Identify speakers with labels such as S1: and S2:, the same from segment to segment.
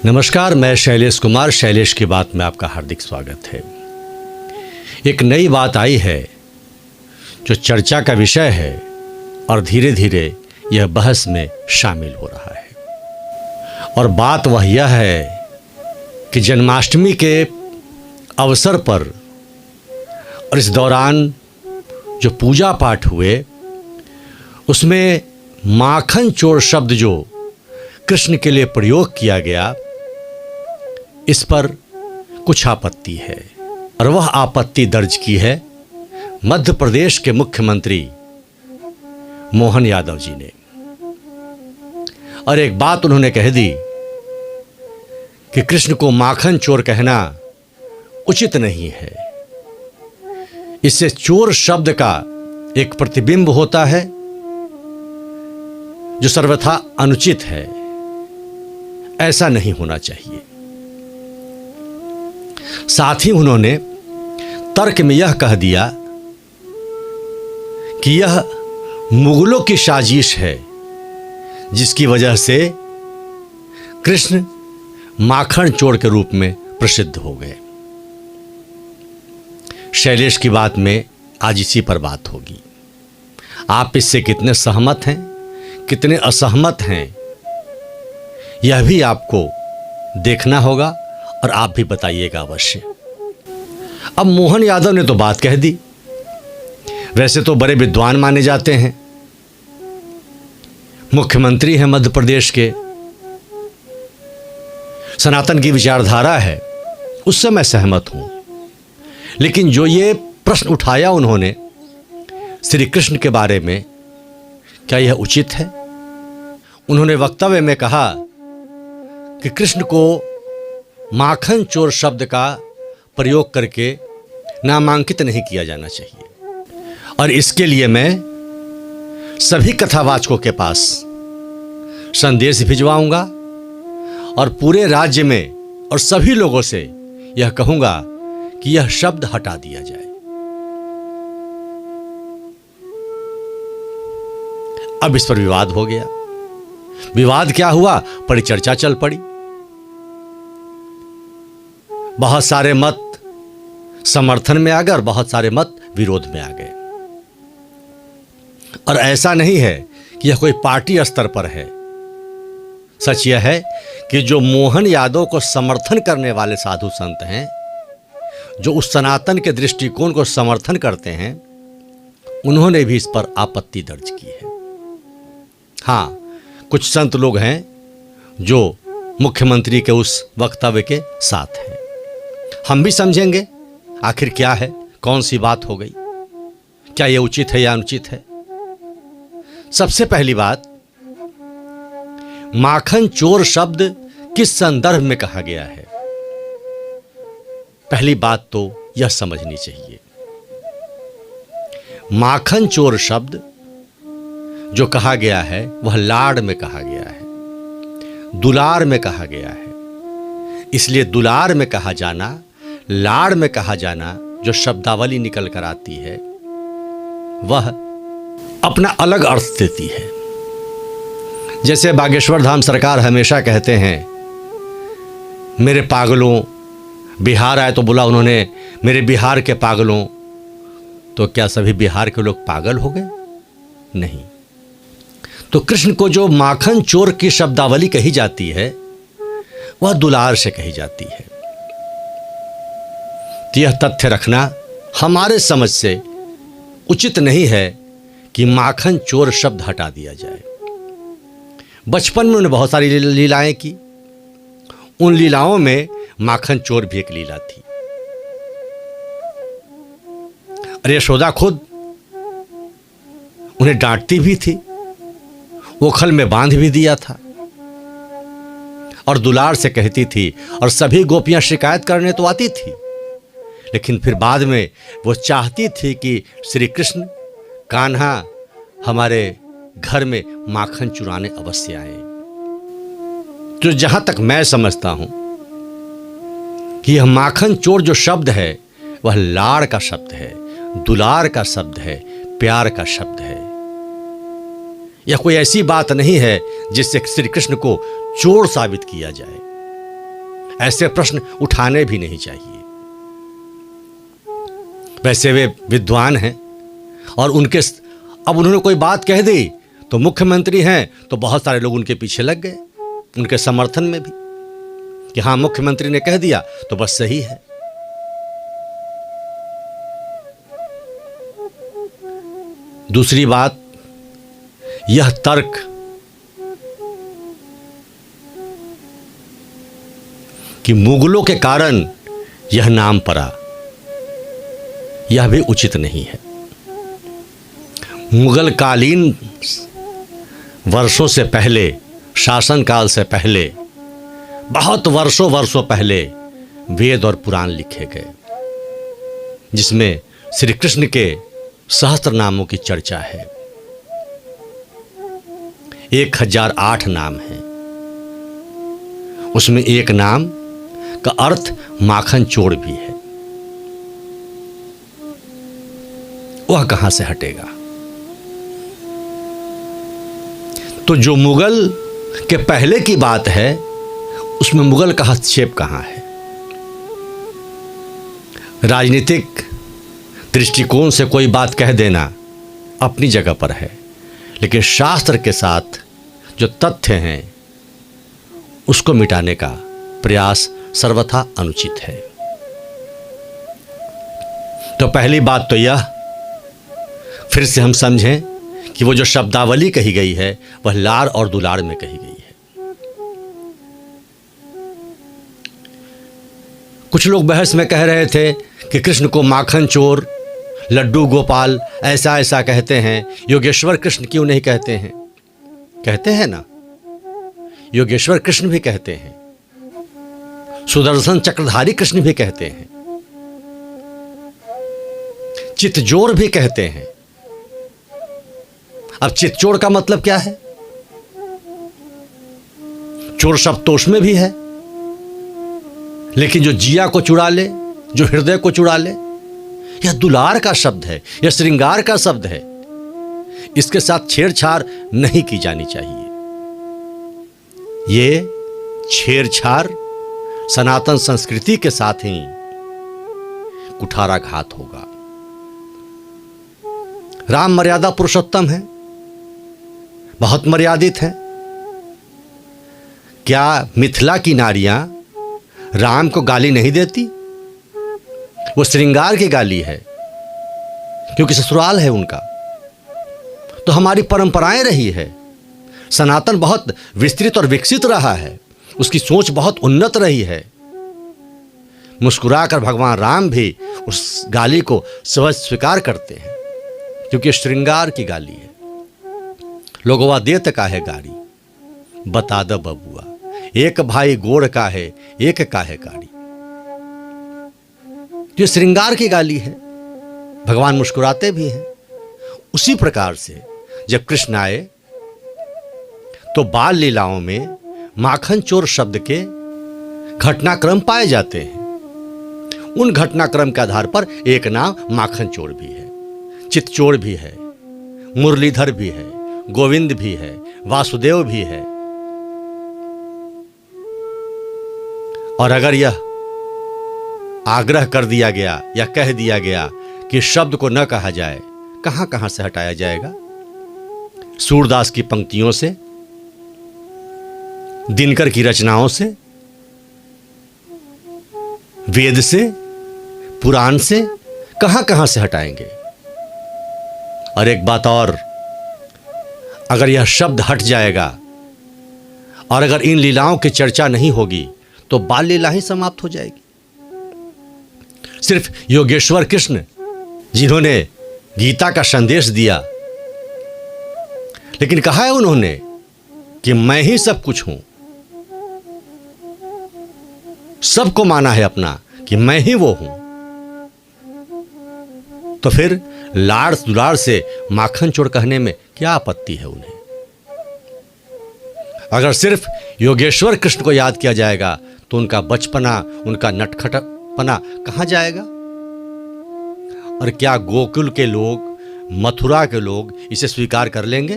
S1: नमस्कार, मैं शैलेश कुमार। शैलेश की बात में आपका हार्दिक स्वागत है। एक नई बात आई है जो चर्चा का विषय है और धीरे धीरे यह बहस में शामिल हो रहा है। और बात वह यह है कि जन्माष्टमी के अवसर पर और इस दौरान जो पूजा पाठ हुए उसमें माखन चोर शब्द जो कृष्ण के लिए प्रयोग किया गया, इस पर कुछ आपत्ति है। और वह आपत्ति दर्ज की है मध्य प्रदेश के मुख्यमंत्री मोहन यादव जी ने। और एक बात उन्होंने कह दी कि कृष्ण को माखन चोर कहना उचित नहीं है। इससे चोर शब्द का एक प्रतिबिंब होता है जो सर्वथा अनुचित है। ऐसा नहीं होना चाहिए। साथ ही उन्होंने तर्क में यह कह दिया कि यह मुगलों की साजिश है जिसकी वजह से कृष्ण माखन चोर के रूप में प्रसिद्ध हो गए। शैलेश की बात में आज इसी पर बात होगी। आप इससे कितने सहमत हैं, कितने असहमत हैं, यह भी आपको देखना होगा और आप भी बताइएगा अवश्य। अब मोहन यादव ने तो बात कह दी। वैसे तो बड़े विद्वान माने जाते हैं, मुख्यमंत्री हैं मध्य प्रदेश के, सनातन की विचारधारा है, उससे मैं सहमत हूं। लेकिन जो ये प्रश्न उठाया उन्होंने श्री कृष्ण के बारे में, क्या यह उचित है? उन्होंने वक्तव्य में कहा कि कृष्ण को माखन चोर शब्द का प्रयोग करके नामांकित नहीं किया जाना चाहिए। और इसके लिए मैं सभी कथावाचकों के पास संदेश भिजवाऊंगा और पूरे राज्य में और सभी लोगों से यह कहूंगा कि यह शब्द हटा दिया जाए। अब इस पर विवाद हो गया। विवाद क्या हुआ? परिचर्चा चल पड़ी। बहुत सारे मत समर्थन में आ गए और बहुत सारे मत विरोध में आ गए। और ऐसा नहीं है कि यह कोई पार्टी स्तर पर है। सच यह है कि जो मोहन यादव को समर्थन करने वाले साधु संत हैं, जो उस सनातन के दृष्टिकोण को समर्थन करते हैं, उन्होंने भी इस पर आपत्ति दर्ज की है। हाँ, कुछ संत लोग हैं जो मुख्यमंत्री के उस वक्तव्य के साथ हैं। हम भी समझेंगे आखिर क्या है, कौन सी बात हो गई, क्या यह उचित है या अनुचित है। सबसे पहली बात, माखन चोर शब्द किस संदर्भ में कहा गया है, पहली बात तो यह समझनी चाहिए। माखन चोर शब्द जो कहा गया है वह लाड़ में कहा गया है, दुलार में कहा गया है। इसलिए दुलार में कहा जाना, लाड़ में कहा जाना, जो शब्दावली निकल कर आती है वह अपना अलग अर्थ देती है। जैसे बागेश्वर धाम सरकार हमेशा कहते हैं, मेरे पागलों, बिहार आए तो बोला उन्होंने मेरे बिहार के पागलों। तो क्या सभी बिहार के लोग पागल हो गए? नहीं। तो कृष्ण को जो माखन चोर की शब्दावली कही जाती है वह दुलार से कही जाती है। तो यह तथ्य रखना हमारे समझ से उचित नहीं है कि माखन चोर शब्द हटा दिया जाए। बचपन में उन्होंने बहुत सारी लीलाएं की। उन लीलाओं में माखन चोर भी एक लीला थी। और यशोदा खुद उन्हें डांटती भी थी, ओखल में बांध भी दिया था और दुलार से कहती थी। और सभी गोपियां शिकायत करने तो आती थी, लेकिन फिर बाद में वो चाहती थी कि श्री कृष्ण, कान्हा हमारे घर में माखन चुराने अवश्य आए। तो जहां तक मैं समझता हूं कि यह माखन चोर जो शब्द है वह लाड़ का शब्द है, दुलार का शब्द है, प्यार का शब्द है। यह कोई ऐसी बात नहीं है जिससे श्री कृष्ण को चोर साबित किया जाए। ऐसे प्रश्न उठाने भी नहीं चाहिए। वैसे वे विद्वान हैं और अब उन्होंने कोई बात कह दी तो मुख्यमंत्री हैं तो बहुत सारे लोग उनके पीछे लग गए, उनके समर्थन में भी, कि हाँ मुख्यमंत्री ने कह दिया तो बस सही है। दूसरी बात, यह तर्क कि मुगलों के कारण यह नाम पड़ा, यह भी उचित नहीं है। मुगल कालीन वर्षों से पहले, शासनकाल से पहले, बहुत वर्षों पहले वेद और पुराण लिखे गए, जिसमें श्री कृष्ण के सहस्त्र नामों की चर्चा है। 1008 नाम हैं। उसमें एक नाम का अर्थ माखन चोर भी है। वह कहां से हटेगा? तो जो मुगल के पहले की बात है उसमें मुगल का हस्तक्षेप कहां है? राजनीतिक दृष्टिकोण से कोई बात कह देना अपनी जगह पर है, लेकिन शास्त्र के साथ जो तथ्य हैं उसको मिटाने का प्रयास सर्वथा अनुचित है। तो पहली बात तो यह, फिर से हम समझें कि वो जो शब्दावली कही गई है वह लाड़ और दुलार में कही गई है। कुछ लोग बहस में कह रहे थे कि कृष्ण को माखन चोर, लड्डू गोपाल ऐसा ऐसा कहते हैं, योगेश्वर कृष्ण क्यों नहीं कहते हैं? कहते हैं ना, योगेश्वर कृष्ण भी कहते हैं, सुदर्शन चक्रधारी कृष्ण भी कहते हैं, चितचोर भी कहते हैं। अब चितचोर का मतलब क्या है? चोर शब्द तो उसमें भी है, लेकिन जो जिया को चुरा ले, जो हृदय को चुरा ले, यह दुलार का शब्द है, यह श्रृंगार का शब्द है। इसके साथ छेड़छाड़ नहीं की जानी चाहिए। ये छेड़छाड़ सनातन संस्कृति के साथ ही कुठाराघात होगा। राम मर्यादा पुरुषोत्तम है, बहुत मर्यादित है। क्या मिथिला की नारियां राम को गाली नहीं देती? वो श्रृंगार की गाली है, क्योंकि ससुराल है उनका। तो हमारी परंपराएं रही है। सनातन बहुत विस्तृत और विकसित रहा है, उसकी सोच बहुत उन्नत रही है। मुस्कुराकर भगवान राम भी उस गाली को सहज स्वीकार करते हैं, क्योंकि श्रृंगार की गाली है। लोगवा देत का है गाड़ी, बता द बबुआ, एक भाई गोड़ का है, एक का है गाड़ी। जो श्रृंगार की गाली है, भगवान मुस्कुराते भी हैं। उसी प्रकार से जब कृष्ण आए तो बाल लीलाओं में माखन चोर शब्द के घटनाक्रम पाए जाते हैं। उन घटनाक्रम के आधार पर एक नाम माखन चोर भी है, चितचोर भी है, मुरलीधर भी है, गोविंद भी है, वासुदेव भी है। और अगर यह आग्रह कर दिया गया या कह दिया गया कि शब्द को न कहा जाए, कहां कहां से हटाया जाएगा? सूरदास की पंक्तियों से, दिनकर की रचनाओं से, वेद से, पुराण से, कहां कहां से हटाएंगे? और एक बात और, अगर यह शब्द हट जाएगा और अगर इन लीलाओं की चर्चा नहीं होगी तो बाल लीला ही समाप्त हो जाएगी। सिर्फ योगेश्वर कृष्ण जिन्होंने गीता का संदेश दिया, लेकिन कहा है उन्होंने कि मैं ही सब कुछ हूं, सबको माना है अपना कि मैं ही वो हूं। तो फिर लाड़ दुलार से माखन चोर कहने में क्या आपत्ति है उन्हें? अगर सिर्फ योगेश्वर कृष्ण को याद किया जाएगा तो उनका बचपना, उनका नटखटपना कहां जाएगा? और क्या गोकुल के लोग, मथुरा के लोग इसे स्वीकार कर लेंगे?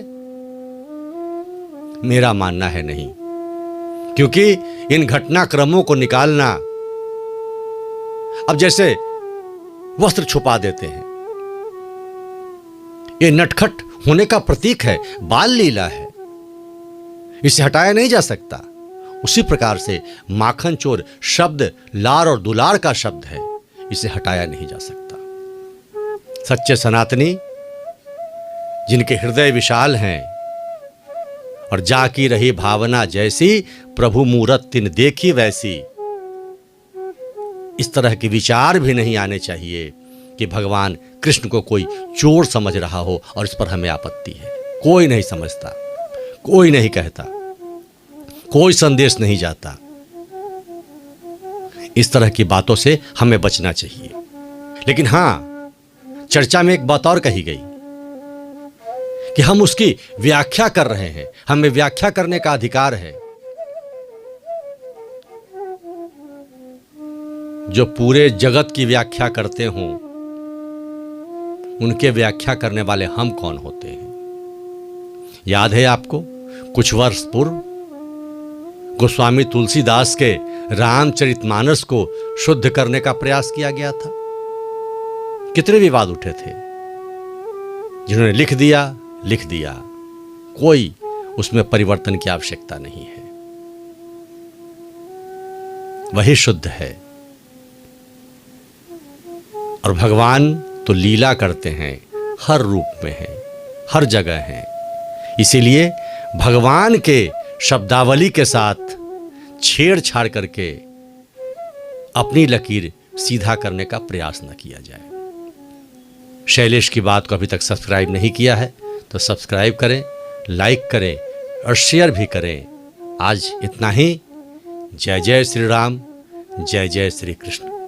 S1: मेरा मानना है नहीं, क्योंकि इन घटनाक्रमों को निकालना अब जैसे वस्त्र छुपा देते हैं। ये नटखट होने का प्रतीक है, बाल लीला है, इसे हटाया नहीं जा सकता। उसी प्रकार से माखन चोर शब्द लार और दुलार का शब्द है, इसे हटाया नहीं जा सकता। सच्चे सनातनी जिनके हृदय विशाल हैं और जाकी रही भावना जैसी, प्रभु मूरत तिन देखी वैसी, इस तरह के विचार भी नहीं आने चाहिए कि भगवान कृष्ण को कोई चोर समझ रहा हो और इस पर हमें आपत्ति है। कोई नहीं समझता, कोई नहीं कहता, कोई संदेश नहीं जाता। इस तरह की बातों से हमें बचना चाहिए। लेकिन हां, चर्चा में एक बात और कही गई कि हम उसकी व्याख्या कर रहे हैं, हमें व्याख्या करने का अधिकार है। जो पूरे जगत की व्याख्या करते हों, उनके व्याख्या करने वाले हम कौन होते हैं? याद है आपको, कुछ वर्ष पूर्व गोस्वामी तुलसीदास के रामचरितमानस को शुद्ध करने का प्रयास किया गया था। कितने विवाद उठे थे। जिन्होंने लिख दिया, कोई उसमें परिवर्तन की आवश्यकता नहीं है, वही शुद्ध है। और भगवान तो लीला करते हैं, हर रूप में हैं, हर जगह हैं। इसीलिए भगवान के शब्दावली के साथ छेड़छाड़ करके अपनी लकीर सीधा करने का प्रयास न किया जाए। शैलेश की बात को अभी तक सब्सक्राइब नहीं किया है तो सब्सक्राइब करें, लाइक करें और शेयर भी करें। आज इतना ही। जय जय श्री राम, जय जय श्री कृष्ण।